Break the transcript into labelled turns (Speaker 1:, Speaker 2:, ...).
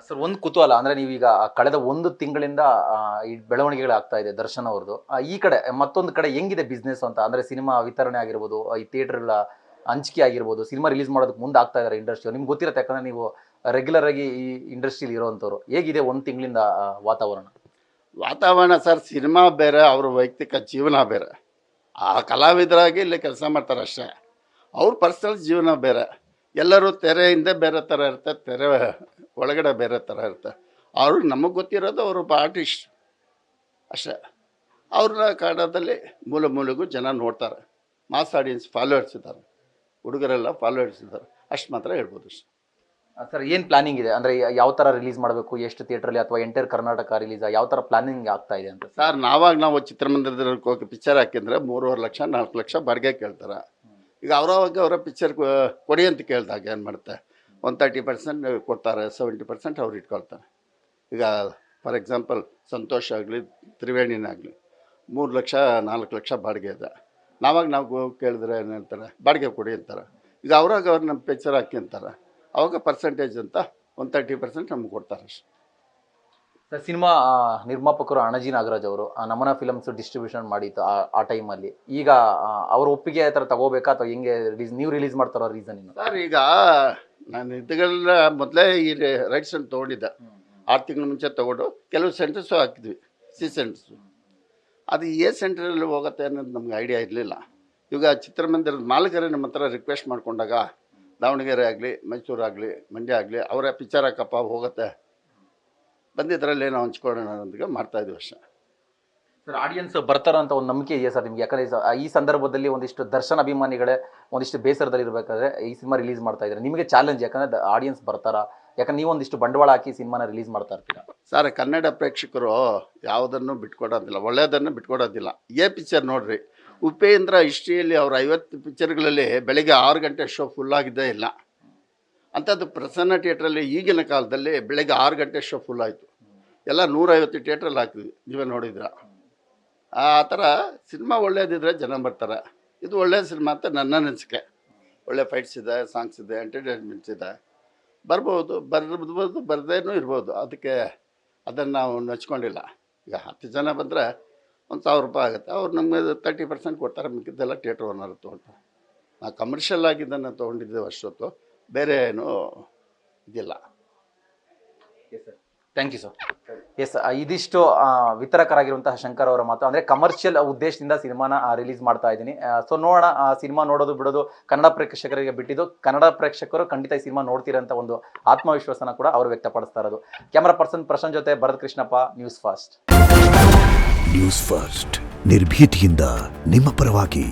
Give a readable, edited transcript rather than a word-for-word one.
Speaker 1: Sir ಒಂದು ಕುತೂಹಲ ಅಂದ್ರೆ ನೀವೀಗ ಕಳೆದ ಒಂದು ತಿಂಗಳಿಂದ ಈ ಬೆಳವಣಿಗೆಗಳಾಗ್ತಾ ಇದೆ ದರ್ಶನ್ ಅವ್ರದ್ದು. ಈ ಕಡೆ ಮತ್ತೊಂದು ಕಡೆ ಹೆಂಗಿದೆ ಬಿಸ್ನೆಸ್ ಅಂತ ಅಂದ್ರೆ ಸಿನಿಮಾ ವಿತರಣೆ ಆಗಿರ್ಬೋದು, ಈ ಥಿಯೇಟರ್ ಹಂಚಿಕೆ ಆಗಿರ್ಬೋದು, ಸಿನಿಮಾ ರಿಲೀಸ್ ಮಾಡೋದಕ್ಕೆ ಮುಂದೆ ಆಗ್ತಾ ಇದಾರೆ ಇಂಡಸ್ಟ್ರಿ. ನಿಮ್ಗೆ ಗೊತ್ತಿರುತ್ತೆ, ಯಾಕಂದ್ರೆ ನೀವು ರೆಗ್ಯುಲರ್ ಆಗಿ ಈ ಇಂಡಸ್ಟ್ರಿಲಿ ಇರೋವಂಥವ್ರು. ಹೇಗಿದೆ ಒಂದು ತಿಂಗಳಿಂದ ವಾತಾವರಣ?
Speaker 2: ವಾತಾವರಣ ಸರ್, ಸಿನಿಮಾ ಬೇರೆ, ಅವ್ರ ವೈಯಕ್ತಿಕ ಜೀವನ ಬೇರೆ. ಆ ಕಲಾವಿದರಾಗಿ ಇಲ್ಲಿ ಕೆಲಸ ಮಾಡ್ತಾರೆ ಅಷ್ಟೇ. ಅವ್ರ ಪರ್ಸನಲ್ ಜೀವನ ಬೇರೆ. ಎಲ್ಲರೂ ತೆರೆ ಹಿಂದೆ ಬೇರೆ ಥರ ಇರುತ್ತೆ, ತೆರೆ ಒಳಗಡೆ ಬೇರೆ ಥರ ಇರುತ್ತೆ. ಅವ್ರಿಗೆ ನಮಗೆ ಗೊತ್ತಿರೋದು ಅವರೊಬ್ಬ ಆರ್ಟಿಸ್ಟ್ ಅಷ್ಟೇ. ಅವ್ರನ್ನ ಕನ್ನಡದಲ್ಲಿ ಮೂಲೆಗೂ ಜನ ನೋಡ್ತಾರೆ. ಮಾಸ್ ಆಡಿಯನ್ಸ್ ಫಾಲೋವರ್ಸ್ ಇದ್ದಾರೆ, ಹುಡುಗರೆಲ್ಲ ಫಾಲೋವರ್ಸ್ ಇದ್ದಾರೆ, ಅಷ್ಟು ಮಾತ್ರ ಹೇಳ್ಬೋದು ಅಷ್ಟೇ.
Speaker 1: ಸರ್ ಏನು ಪ್ಲಾನಿಂಗ್ ಇದೆ ಅಂದರೆ ಯಾವ ಥರ ರಿಲೀಸ್ ಮಾಡಬೇಕು, ಎಷ್ಟು ಥಿಯೇಟ್ರಲ್ಲಿ, ಅಥವಾ ಎಂಟೈರ್ ಕರ್ನಾಟಕ ರಿಲೀಸ್, ಯಾವ ಥರ ಪ್ಲಾನಿಂಗ್ ಆಗ್ತಾ ಇದೆ ಅಂತ?
Speaker 2: ಸರ್ ನಾವು ಚಿತ್ರಮಂದಿರದಲ್ಲಿ ಹೋಗಿ ಪಿಕ್ಚರ್ ಹಾಕಿದ್ರೆ 3.5 ಲಕ್ಷ 4 ಲಕ್ಷ ಬಾಡಿಗೆ ಕೇಳ್ತಾರೆ. ಈಗ ಅವರ ಪಿಕ್ಚರ್ ಕೊಡಿ ಅಂತ ಕೇಳಿದಾಗ ಏನು ಮಾಡುತ್ತೆ, 30% ಕೊಡ್ತಾರೆ, 70% ಅವ್ರು ಇಟ್ಕೊಳ್ತಾರೆ. ಈಗ ಫಾರ್ ಎಕ್ಸಾಂಪಲ್ ಸಂತೋಷ್ ಆಗಲಿ, ತ್ರಿವೇಣಿನಾಗಲಿ 3 ಲಕ್ಷ 4 ಲಕ್ಷ ಬಾಡಿಗೆ ಇದೆ. ನಾವು ಕೇಳಿದ್ರೆ ಏನು ಹೇಳ್ತಾರೆ, ಬಾಡಿಗೆ ಕೊಡಿ ಅಂತಾರೆ. ಈಗ ಅವ್ರು ನಮ್ಮ ಪಿಕ್ಚರ್ ಹಾಕಿ ಅಂತಾರೆ, ಅವಾಗ ಪರ್ಸೆಂಟೇಜ್ ಅಂತ 30% ನಮ್ಗೆ ಕೊಡ್ತಾರೆ ಅಷ್ಟೇ.
Speaker 1: ಸರ್ ಸಿನಿಮಾ ನಿರ್ಮಾಪಕರು ಅಣಜಿ ನಾಗರಾಜ್ ಅವರು ನಮನ ಫಿಲಮ್ಸ್ ಡಿಸ್ಟ್ರಿಬ್ಯೂಷನ್ ಮಾಡಿತ್ತು ಆ ಟೈಮಲ್ಲಿ. ಈಗ ಅವ್ರ ಒಪ್ಪಿಗೆ ಥರ ತಗೋಬೇಕಾ ಅಥವಾ ಹೆಂಗೆ ನೀವು ರಿಲೀಸ್ ಮಾಡ್ತಾರೋ ರೀಸನ್ ಏನು?
Speaker 2: ಸರ್ ಈಗ ನಾನು ಇದೆಲ್ಲ ಮೊದಲೇ ಈ ರೈಟ್ಸನ್ನು ತೊಗೊಂಡಿದ್ದೆ. 6 ತಿಂಗಳ ಮುಂಚೆ ತೊಗೊಂಡು ಕೆಲವು ಸೆಂಟರ್ಸು ಹಾಕಿದ್ವಿ, ಸೆಂಟರ್ಸು. ಅದು ಸೆಂಟ್ರಲ್ಲಿ ಹೋಗುತ್ತೆ ಅನ್ನೋದು ನಮ್ಗೆ ಐಡಿಯಾ ಇರಲಿಲ್ಲ. ಈಗ ಚಿತ್ರಮಂದಿರದ ಮಾಲೀಕರೇ ನಮ್ಮ ಹತ್ರ ರಿಕ್ವೆಸ್ಟ್ ಮಾಡ್ಕೊಂಡಾಗ, ದಾವಣಗೆರೆ ಆಗಲಿ, ಮೈಸೂರು ಆಗಲಿ, ಮಂಡ್ಯ ಆಗಲಿ, ಅವರೇ ಪಿಕ್ಚರ್ ಹಾಕಪ್ಪ ಹೋಗುತ್ತೆ, ಬಂದಿದ್ರಲ್ಲಿ ಏನೋ ಹಂಚ್ಕೊಳ್ಳೋಣ ಅನ್ನೋದಕ್ಕೆ ಮಾಡ್ತಾಯಿದ್ವಿ ಅಷ್ಟೇ.
Speaker 1: ಸರ್ ಆಡಿಯನ್ಸ್ ಬರ್ತಾರ ಅಂತ ಒಂದು ನಂಬಿಕೆ ಇದೆಯಾ ಸರ್ ನಿಮ್ಗೆ? ಯಾಕಂದರೆ ಈ ಸಂದರ್ಭದಲ್ಲಿ ಒಂದಿಷ್ಟು ದರ್ಶನ್ ಅಭಿಮಾನಿಗಳೇ ಒಂದಿಷ್ಟು ಬೇಸರದಲ್ಲಿ ಇರಬೇಕಾದ್ರೆ ಈ ಸಿನಿಮಾ ರಿಲೀಸ್ ಮಾಡ್ತಾ ಇದ್ದಾರೆ. ನಿಮಗೆ ಚಾಲೆಂಜ್, ಯಾಕಂದರೆ ಆಡಿಯನ್ಸ್ ಬರ್ತಾರಾ? ಯಾಕಂದ್ರೆ ನೀವು ಒಂದಿಷ್ಟು ಬಂಡವಾಳ ಹಾಕಿ ಸಿನಿಮಾನ ರಿಲೀಸ್ ಮಾಡ್ತಾ ಇರ್ತೀರಾ.
Speaker 2: ಸರ್ ಕನ್ನಡ ಪ್ರೇಕ್ಷಕರು ಯಾವುದನ್ನು ಬಿಟ್ಕೊಡೋದಿಲ್ಲ, ಒಳ್ಳೆಯದನ್ನು ಬಿಟ್ಕೊಡೋದಿಲ್ಲ. ಪಿಕ್ಚರ್ ನೋಡ್ರಿ, ಉಪೇಂದ್ರ ಹಿಸ್ಟ್ರಿಯಲ್ಲಿ ಅವ್ರ 50 ಪಿಕ್ಚರ್ಗಳಲ್ಲಿ ಬೆಳಗ್ಗೆ 6 ಗಂಟೆ ಶೋ ಫುಲ್ಲಾಗಿದ್ದೇ ಇಲ್ಲ. ಅಂಥದ್ದು ಪ್ರಸನ್ನ ಥಿಯೇಟ್ರಲ್ಲಿ ಈಗಿನ ಕಾಲದಲ್ಲಿ ಬೆಳಗ್ಗೆ 6 ಗಂಟೆ ಶೋ ಫುಲ್ ಆಯಿತು. ಎಲ್ಲ 150 ಥಿಯೇಟ್ರಲ್ಲಿ ಹಾಕಿದ್ವಿ, ನೀವೇ ನೋಡಿದ್ರ. ಆ ಥರ ಸಿನಿಮಾ ಒಳ್ಳೇದಿದ್ರೆ ಜನ ಬರ್ತಾರೆ. ಇದು ಒಳ್ಳೆಯ ಸಿನಿಮಾ ಅಂತ ನನ್ನ ಅನಿಸಿಕೆ. ಒಳ್ಳೆ ಫೈಟ್ಸ್ ಇದೆ, ಸಾಂಗ್ಸ್ ಇದೆ, ಎಂಟರ್ಟೈನ್ಮೆಂಟ್ಸ್ ಇದೆ. ಬರ್ಬೋದು, ಬರ್ದೇನೂ ಇರ್ಬೋದು. ಅದನ್ನು ನಾವು ನಚ್ಕೊಂಡಿಲ್ಲ. ಈಗ 10 ಜನ ಬಂದರೆ 1,000 ರೂಪಾಯಿ ಆಗುತ್ತೆ. ಅವ್ರು ನಮಗೆ 30% ಕೊಡ್ತಾರೆ, ಮಿಕ್ಕಿದ್ದೆಲ್ಲ ಥಿಯೇಟ್ರ್ ಓನರ್ ತೊಗೊಳ್ತಾರೆ. ನಾವು ಕಮರ್ಷಿಯಲ್ ಆಗಿದ್ದನ್ನು ತೊಗೊಂಡಿದ್ದೇವೆ ಅಷ್ಟೊತ್ತು, ಬೇರೆ ಏನೂ ಇದಿಲ್ಲ.
Speaker 1: Thank you sir. ಎಸ್, ಇದಿಷ್ಟು ವಿತರಕರಾಗಿರುವಂತಹ ಶಂಕರ್ ಅವರ ಮಾತು. ಅಂದರೆ ಕಮರ್ಷಿಯಲ್ ಉದ್ದೇಶದಿಂದ ಸಿನಿಮಾನ ರಿಲೀಸ್ ಮಾಡ್ತಾ ಇದ್ದೀನಿ. ಸೊ ನೋಡೋಣ, ಸಿನಿಮಾ ನೋಡೋದು ಬಿಡೋದು ಕನ್ನಡ ಪ್ರೇಕ್ಷಕರಿಗೆ ಬಿಟ್ಟಿದ್ದು. ಕನ್ನಡ ಪ್ರೇಕ್ಷಕರು ಖಂಡಿತ ಈ ಸಿನಿಮಾ ನೋಡ್ತೀರಂತ ಒಂದು ಆತ್ಮವಿಶ್ವಾಸನ ಕೂಡ ಅವರು ವ್ಯಕ್ತಪಡಿಸ್ತಾ ಇರೋದು. ಕ್ಯಾಮರಾ ಪರ್ಸನ್ ಪ್ರಶಾಂತ್ ಜೊತೆ Bharat Krishnappa, news first.
Speaker 3: News first ನಿರ್ಭೀತಿಯಿಂದ ನಿಮ್ಮ ಪರವಾಗಿ.